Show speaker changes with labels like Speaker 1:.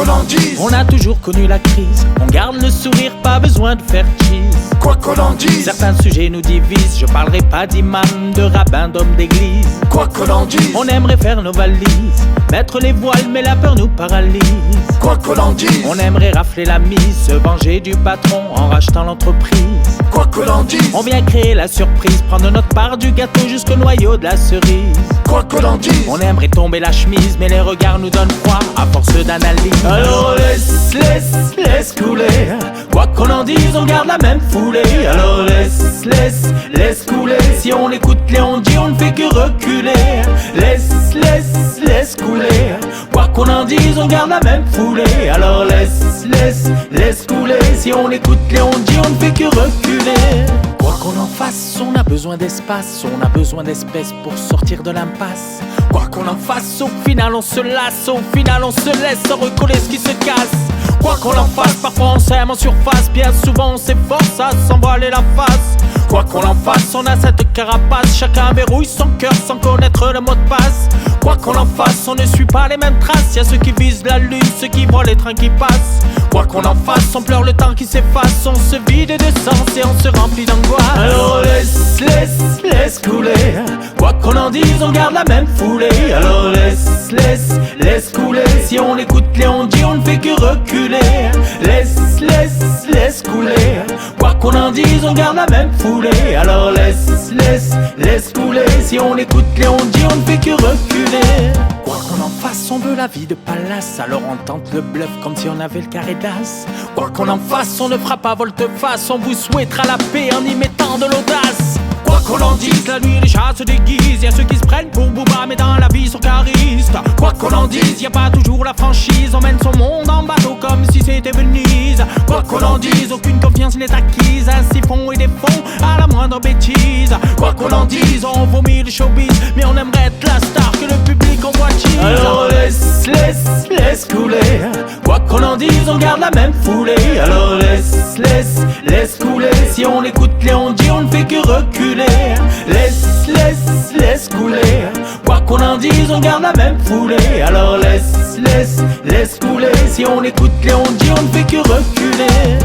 Speaker 1: qu'on en dise.
Speaker 2: On a toujours connu la crise, on garde le sourire, pas besoin de faire cheese.
Speaker 1: Quoi qu'on en dise.
Speaker 2: Certains sujets nous divisent, je parlerai pas d'imam, de rabbin, d'homme d'église.
Speaker 1: Quoi qu'on en dise.
Speaker 2: On aimerait faire nos valises, mettre les voiles mais la peur nous paralyse.
Speaker 1: Quoi qu'on en dise.
Speaker 2: On aimerait rafler la mise, se venger du patron en rachetant l'entreprise.
Speaker 1: Quoi qu'on en dise.
Speaker 2: On vient créer la surprise, prendre notre part du gâteau jusqu'au noyau de la cerise.
Speaker 1: Quoi qu'on en dise.
Speaker 2: On aimerait tomber la chemise, mais les regards nous donnent froid à force d'analyse. Alors laisse couler. Quoi qu'on en dise, on garde la même foulée. Alors laisse couler. Si on écoute Léon dit, on ne fait que reculer. Laisse couler. Quoi qu'on en dise, on garde la même foulée. Alors laisse couler. Si on écoute Léon dit, on ne fait que reculer. Quoi qu'on en fasse, on a besoin d'espace, on a besoin d'espèces pour sortir de l'impasse. Quoi qu'on en fasse, au final on se lasse, au final on se laisse sans recoller ce qui se casse. Quoi qu'on en fasse, parfois on s'aime en surface, bien souvent on s'efforce à s'emballer la face. Quoi qu'on en fasse, on a cette carapace, chacun verrouille son cœur sans connaître le mot de passe. Quoi qu'on en fasse, on ne suit pas les mêmes traces, y'a ceux qui visent la lune, ceux qui voient les trains qui passent. Quoi qu'on en fasse, on pleure le temps qui s'efface, on se vide de sens et on se remplit d'angoisse. Alors laisse couler. Quoi qu'on en dise, on garde la même foulée. Alors laisse couler. Si on écoute Léon dit, on ne fait que reculer. Laisse couler. Quoi qu'on en dise, on garde la même foulée. Alors laisse couler. Si on écoute Léon dit, on ne fait que reculer. Quoi qu'on en fasse, on veut la vie de palace, alors on tente le bluff comme si on avait le carré d'as. Quoi qu'on en fasse, on ne fera pas volte-face, on vous souhaitera la paix en y mettant de l'audace. Quoi qu'on en dise, la nuit les chats se déguisent, y'a ceux qui se prennent pour Booba mais dans la vie sont charistes. Quoi qu'on en dise, y'a pas toujours la franchise, on mène son monde en bateau comme si c'était Venise. Quoi qu'on en dise, aucune confiance n'est acquise, un siphon et des fonds à la moindre bêtise. Quoi qu'on en dise, on vomit le showbiz, mais on aimerait être la star que le public convoitise. Alors laisse couler. Quoi qu'on en dise, on garde la même foulée. Alors laisse couler. Si on écoute Léon dit, on ne fait que reculer. Laisse couler. Quoi qu'on en dise, on garde la même foulée. Alors laisse couler. Si on écoute Léon dit, on ne fait que reculer.